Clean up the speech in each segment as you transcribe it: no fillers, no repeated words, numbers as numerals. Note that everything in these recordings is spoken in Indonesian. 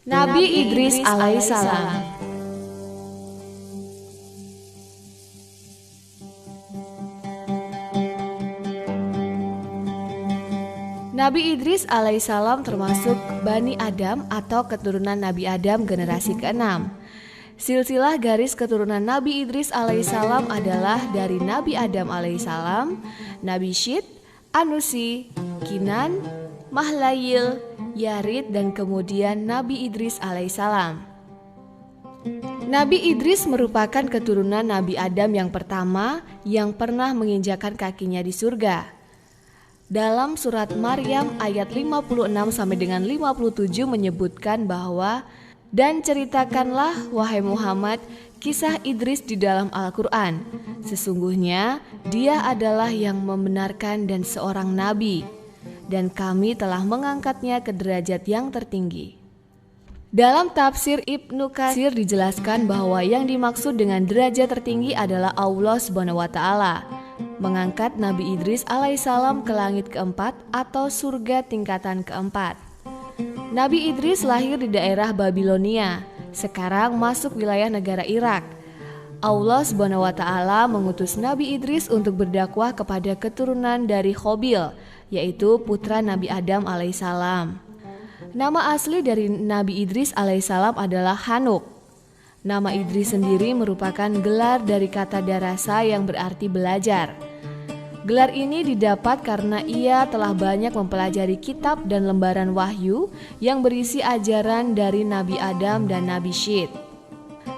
Nabi Idris alaihissalam. Nabi Idris alaihissalam termasuk Bani Adam atau keturunan Nabi Adam generasi ke-6. Silsilah garis keturunan Nabi Idris alaihissalam adalah dari Nabi Adam alaihissalam, Nabi Syed, Anusi, Kinan, Mahlayil, Yarid, dan kemudian Nabi Idris alaihissalam. Nabi Idris merupakan keturunan Nabi Adam yang pertama yang pernah menginjakkan kakinya di surga. Dalam surat Maryam ayat 56 sampai dengan 57 menyebutkan bahwa dan ceritakanlah wahai Muhammad kisah Idris di dalam Al-Quran. Sesungguhnya dia adalah yang membenarkan dan seorang nabi, dan kami telah mengangkatnya ke derajat yang tertinggi. Dalam tafsir Ibnu Katsir dijelaskan bahwa yang dimaksud dengan derajat tertinggi adalah Allah SWT mengangkat Nabi Idris alaihissalam ke langit keempat atau surga tingkatan keempat. Nabi Idris lahir di daerah Babilonia, sekarang masuk wilayah negara Irak. Allah SWT mengutus Nabi Idris untuk berdakwah kepada keturunan dari Khobil, yaitu putra Nabi Adam alaihissalam. Nama asli dari Nabi Idris alaihissalam adalah Hanuk. Nama Idris sendiri merupakan gelar dari kata darasa yang berarti belajar. Gelar ini didapat karena ia telah banyak mempelajari kitab dan lembaran wahyu yang berisi ajaran dari Nabi Adam dan Nabi Syed.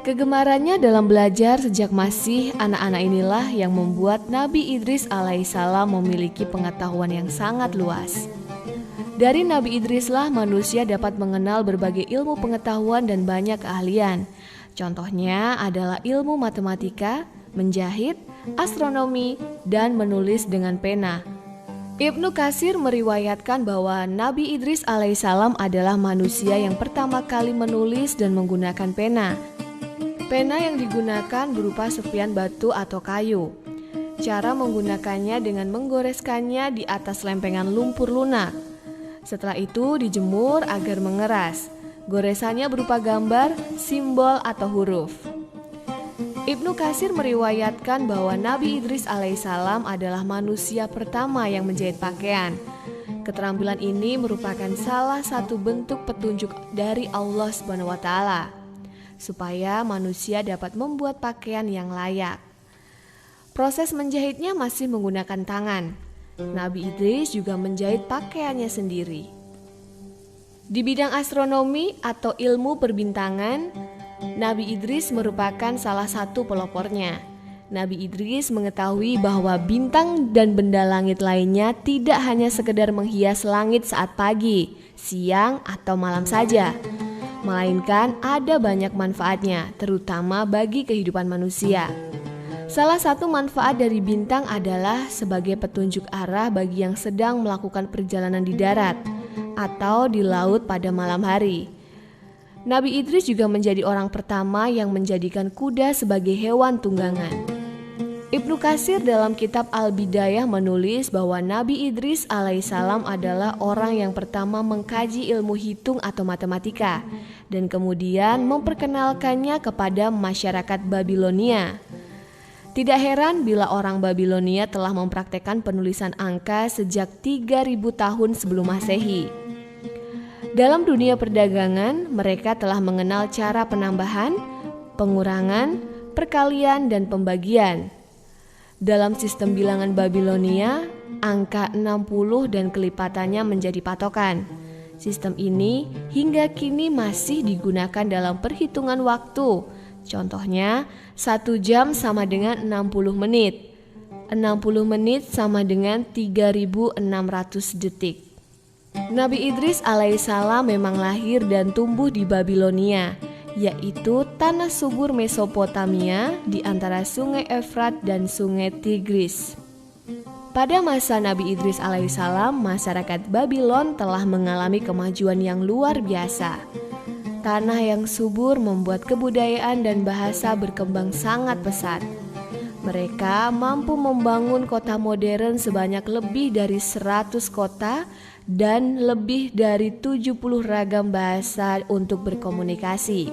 Kegemarannya dalam belajar sejak masih anak-anak inilah yang membuat Nabi Idris alaihissalam memiliki pengetahuan yang sangat luas. Dari Nabi Idrislah manusia dapat mengenal berbagai ilmu pengetahuan dan banyak keahlian. Contohnya adalah ilmu matematika, menjahit, astronomi, dan menulis dengan pena. Ibnu Katsir meriwayatkan bahwa Nabi Idris alaihissalam adalah manusia yang pertama kali menulis dan menggunakan pena. Pena yang digunakan berupa serpian batu atau kayu. Cara menggunakannya dengan menggoreskannya di atas lempengan lumpur lunak. Setelah itu dijemur agar mengeras. Goresannya berupa gambar, simbol, atau huruf. Ibnu Katsir meriwayatkan bahwa Nabi Idris alaihissalam adalah manusia pertama yang menjahit pakaian. Keterampilan ini merupakan salah satu bentuk petunjuk dari Allah SWT supaya manusia dapat membuat pakaian yang layak. Proses menjahitnya masih menggunakan tangan. Nabi Idris juga menjahit pakaiannya sendiri. Di bidang astronomi atau ilmu perbintangan, Nabi Idris merupakan salah satu pelopornya. Nabi Idris mengetahui bahwa bintang dan benda langit lainnya tidak hanya sekedar menghias langit saat pagi, siang, atau malam saja, melainkan ada banyak manfaatnya, terutama bagi kehidupan manusia. Salah satu manfaat dari bintang adalah sebagai petunjuk arah bagi yang sedang melakukan perjalanan di darat atau di laut pada malam hari. Nabi Idris juga menjadi orang pertama yang menjadikan kuda sebagai hewan tunggangan. Ibnu Katsir dalam kitab Al-Bidayah menulis bahwa Nabi Idris alaihissalam adalah orang yang pertama mengkaji ilmu hitung atau matematika dan kemudian memperkenalkannya kepada masyarakat Babilonia. Tidak heran bila orang Babilonia telah mempraktekkan penulisan angka sejak 3000 tahun sebelum Masehi. Dalam dunia perdagangan, mereka telah mengenal cara penambahan, pengurangan, perkalian, dan pembagian. Dalam sistem bilangan Babilonia, angka 60 dan kelipatannya menjadi patokan. Sistem ini hingga kini masih digunakan dalam perhitungan waktu. Contohnya, 1 jam sama dengan 60 menit. 60 menit sama dengan 3600 detik. Nabi Idris alaihissalam memang lahir dan tumbuh di Babilonia, yaitu tanah subur Mesopotamia di antara sungai Efrat dan sungai Tigris. Pada masa Nabi Idris alaihissalam, masyarakat Babylon telah mengalami kemajuan yang luar biasa. Tanah yang subur membuat kebudayaan dan bahasa berkembang sangat pesat. Mereka mampu membangun kota modern sebanyak lebih dari 100 kota dan lebih dari 70 ragam bahasa untuk berkomunikasi.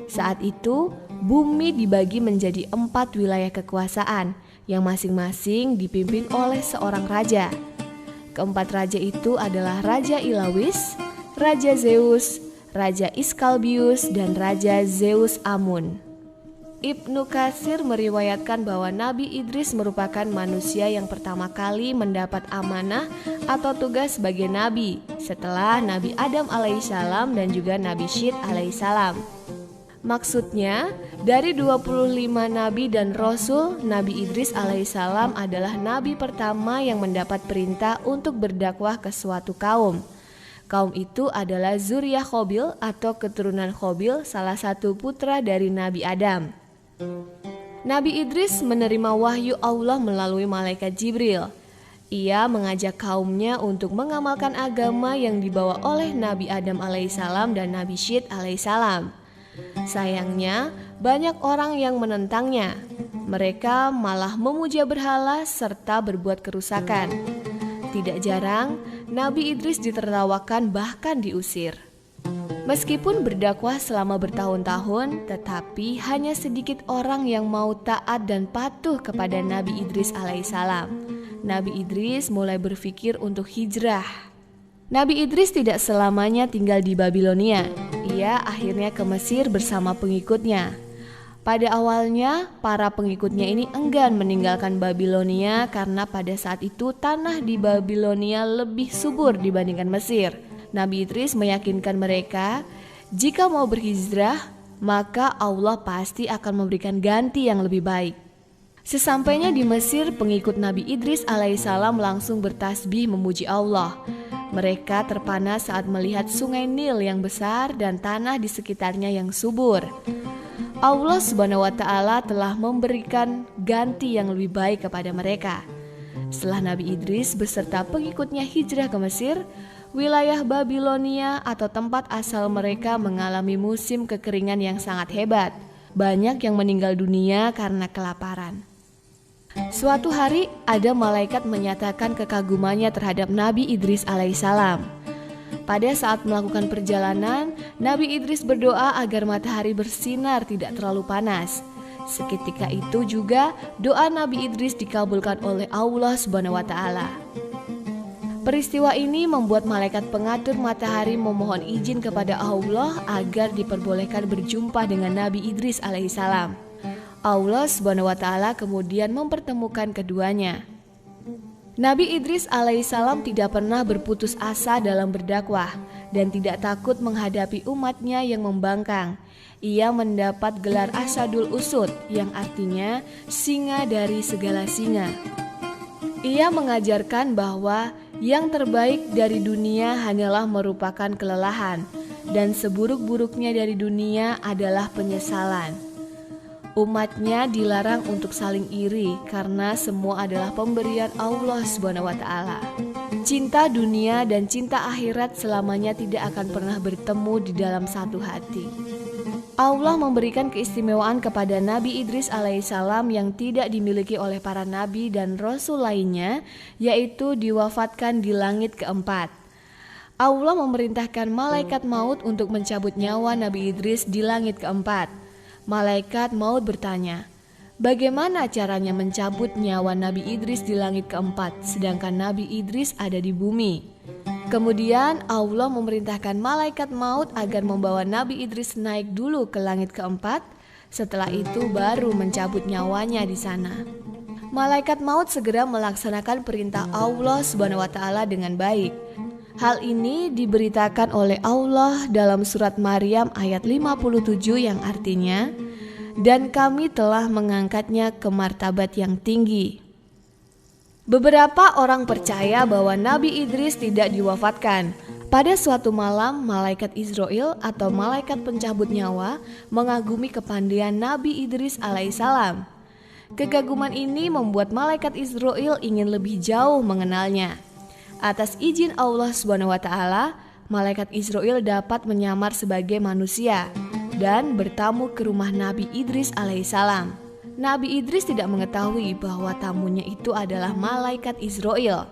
Saat itu, bumi dibagi menjadi 4 wilayah kekuasaan yang masing-masing dipimpin oleh seorang raja. Keempat raja itu adalah Raja Ilawis, Raja Zeus, Raja Iskalbius, dan Raja Zeus Amun. Ibnu Katsir meriwayatkan bahwa Nabi Idris merupakan manusia yang pertama kali mendapat amanah atau tugas sebagai nabi setelah Nabi Adam alaihissalam dan juga Nabi Syed alaihissalam. Maksudnya, dari 25 nabi dan rasul, Nabi Idris alaihissalam adalah nabi pertama yang mendapat perintah untuk berdakwah ke suatu kaum. Kaum itu adalah Zuriyah Khobil atau keturunan Khobil, salah satu putra dari Nabi Adam. Nabi Idris menerima wahyu Allah melalui malaikat Jibril. Ia mengajak kaumnya untuk mengamalkan agama yang dibawa oleh Nabi Adam alaihissalam dan Nabi Syed alaihissalam. Sayangnya, banyak orang yang menentangnya. Mereka malah memuja berhala serta berbuat kerusakan. Tidak jarang, Nabi Idris ditertawakan bahkan diusir. Meskipun berdakwah selama bertahun-tahun, tetapi hanya sedikit orang yang mau taat dan patuh kepada Nabi Idris alaihissalam. Nabi Idris mulai berpikir untuk hijrah. Nabi Idris tidak selamanya tinggal di Babilonia. Ia akhirnya ke Mesir bersama pengikutnya. Pada awalnya, para pengikutnya ini enggan meninggalkan Babilonia karena pada saat itu tanah di Babilonia lebih subur dibandingkan Mesir. Nabi Idris meyakinkan mereka, jika mau berhijrah, maka Allah pasti akan memberikan ganti yang lebih baik. Sesampainya di Mesir, pengikut Nabi Idris alaihissalam langsung bertasbih memuji Allah. Mereka terpana saat melihat sungai Nil yang besar dan tanah di sekitarnya yang subur. Allah Subhanahu wa Ta'ala telah memberikan ganti yang lebih baik kepada mereka. Setelah Nabi Idris beserta pengikutnya hijrah ke Mesir, wilayah Babilonia atau tempat asal mereka mengalami musim kekeringan yang sangat hebat. Banyak yang meninggal dunia karena kelaparan. Suatu hari ada malaikat menyatakan kekagumannya terhadap Nabi Idris alaihissalam. Pada saat melakukan perjalanan, Nabi Idris berdoa agar matahari bersinar tidak terlalu panas. Seketika itu juga doa Nabi Idris dikabulkan oleh Allah Subhanahu wa Ta'ala. Peristiwa ini membuat malaikat pengatur matahari memohon izin kepada Allah agar diperbolehkan berjumpa dengan Nabi Idris alaihissalam. Allah Subhanahu wa Ta'ala kemudian mempertemukan keduanya. Nabi Idris alaihissalam tidak pernah berputus asa dalam berdakwah dan tidak takut menghadapi umatnya yang membangkang. Ia mendapat gelar Asadul Usud yang artinya singa dari segala singa. Ia mengajarkan bahwa yang terbaik dari dunia hanyalah merupakan kelelahan dan seburuk-buruknya dari dunia adalah penyesalan. Umatnya dilarang untuk saling iri karena semua adalah pemberian Allah Subhanahu wa Ta'ala. Cinta dunia dan cinta akhirat selamanya tidak akan pernah bertemu di dalam satu hati. Allah memberikan keistimewaan kepada Nabi Idris alaihissalam yang tidak dimiliki oleh para nabi dan rasul lainnya, yaitu diwafatkan di langit keempat. Allah memerintahkan malaikat maut untuk mencabut nyawa Nabi Idris di langit keempat. Malaikat maut bertanya, bagaimana caranya mencabut nyawa Nabi Idris di langit keempat, sedangkan Nabi Idris ada di bumi? Kemudian Allah memerintahkan malaikat maut agar membawa Nabi Idris naik dulu ke langit keempat. Setelah itu baru mencabut nyawanya di sana. Malaikat maut segera melaksanakan perintah Allah Subhanahu wa Ta'ala dengan baik. Hal ini diberitakan oleh Allah dalam surat Maryam ayat 57 yang artinya, dan kami telah mengangkatnya ke martabat yang tinggi. Beberapa orang percaya bahwa Nabi Idris tidak diwafatkan. Pada suatu malam, malaikat Israel atau malaikat pencabut nyawa mengagumi kepandaian Nabi Idris alaihissalam. Kegaguman ini membuat malaikat Israel ingin lebih jauh mengenalnya. Atas izin Allah Subhanahu wa Ta'ala, malaikat Israel dapat menyamar sebagai manusia dan bertamu ke rumah Nabi Idris alaihissalam. Nabi Idris tidak mengetahui bahwa tamunya itu adalah malaikat Israel.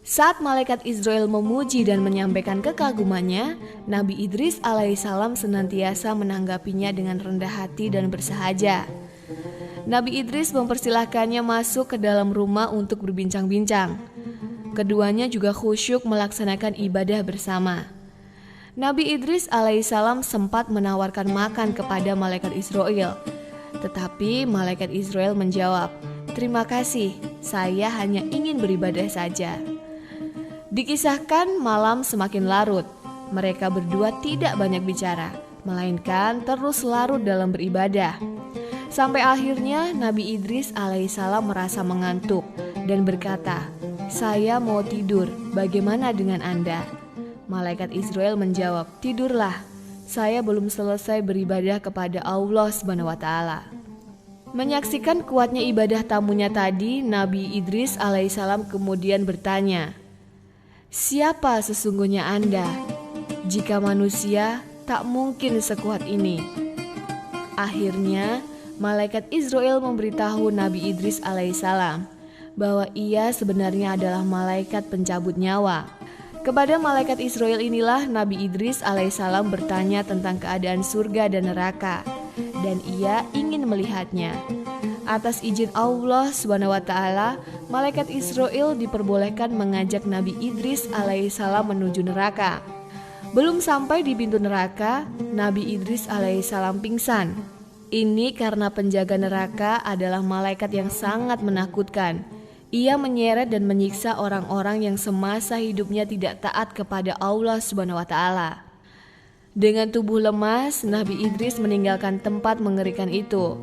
Saat malaikat Israel memuji dan menyampaikan kekagumannya, Nabi Idris alaihissalam senantiasa menanggapinya dengan rendah hati dan bersahaja. Nabi Idris mempersilahkannya masuk ke dalam rumah untuk berbincang-bincang. Keduanya juga khusyuk melaksanakan ibadah bersama. Nabi Idris alaihissalam sempat menawarkan makan kepada malaikat Israel, tetapi malaikat Israel menjawab, "Terima kasih, saya hanya ingin beribadah saja." Dikisahkan malam semakin larut. Mereka berdua tidak banyak bicara, melainkan terus larut dalam beribadah. Sampai akhirnya Nabi Idris alaihissalam merasa mengantuk dan berkata, "Saya mau tidur, bagaimana dengan Anda?" Malaikat Israel menjawab, "Tidurlah, saya belum selesai beribadah kepada Allah SWT." Menyaksikan kuatnya ibadah tamunya tadi, Nabi Idris alaihissalam kemudian bertanya, "Siapa sesungguhnya Anda? Jika manusia, tak mungkin sekuat ini." Akhirnya, malaikat Israel memberitahu Nabi Idris alaihissalam bahwa ia sebenarnya adalah malaikat pencabut nyawa. Kepada malaikat Israel inilah Nabi Idris alaihissalam bertanya tentang keadaan surga dan neraka, dan ia ingin melihatnya. Atas izin Allah SWT, malaikat Israel diperbolehkan mengajak Nabi Idris alaihissalam menuju neraka. Belum sampai di pintu neraka, Nabi Idris alaihissalam pingsan. Ini karena penjaga neraka adalah malaikat yang sangat menakutkan. Ia menyeret dan menyiksa orang-orang yang semasa hidupnya tidak taat kepada Allah SWT. Dengan tubuh lemas, Nabi Idris meninggalkan tempat mengerikan itu.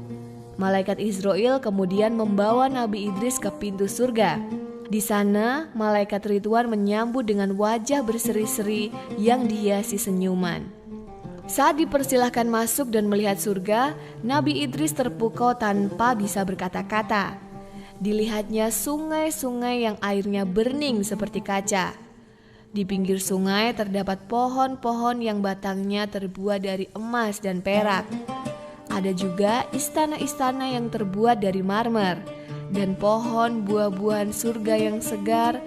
Malaikat Israel kemudian membawa Nabi Idris ke pintu surga. Di sana, malaikat Ridwan menyambut dengan wajah berseri-seri yang dihiasi senyuman. Saat dipersilahkan masuk dan melihat surga, Nabi Idris terpukau tanpa bisa berkata-kata. Dilihatnya sungai-sungai yang airnya bening seperti kaca. Di pinggir sungai terdapat pohon-pohon yang batangnya terbuat dari emas dan perak. Ada juga istana-istana yang terbuat dari marmer, dan pohon buah-buahan surga yang segar,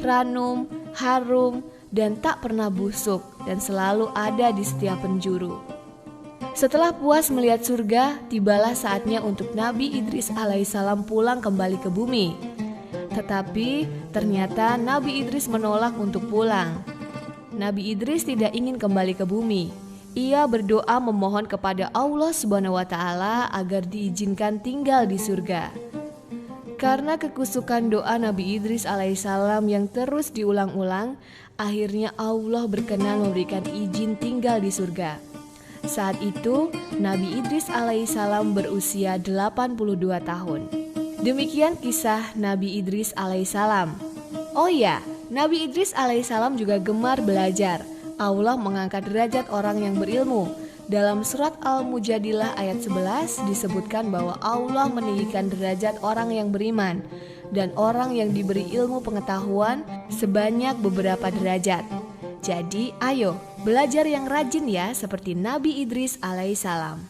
ranum, harum, dan tak pernah busuk, dan selalu ada di setiap penjuru. Setelah puas melihat surga, tibalah saatnya untuk Nabi Idris alaihissalam pulang kembali ke bumi. Tetapi ternyata Nabi Idris menolak untuk pulang. Nabi Idris tidak ingin kembali ke bumi. Ia berdoa memohon kepada Allah SWT agar diizinkan tinggal di surga. Karena kekusukan doa Nabi Idris alaihissalam yang terus diulang-ulang, akhirnya Allah berkenan memberikan izin tinggal di surga. Saat itu, Nabi Idris alaihissalam berusia 82 tahun. Demikian kisah Nabi Idris alaihissalam. Oh ya, Nabi Idris alaihissalam juga gemar belajar. Allah mengangkat derajat orang yang berilmu. Dalam surat Al-Mujadilah ayat 11 disebutkan bahwa Allah meninggikan derajat orang yang beriman dan orang yang diberi ilmu pengetahuan sebanyak beberapa derajat. Jadi ayo belajar yang rajin ya, seperti Nabi Idris alaihissalam.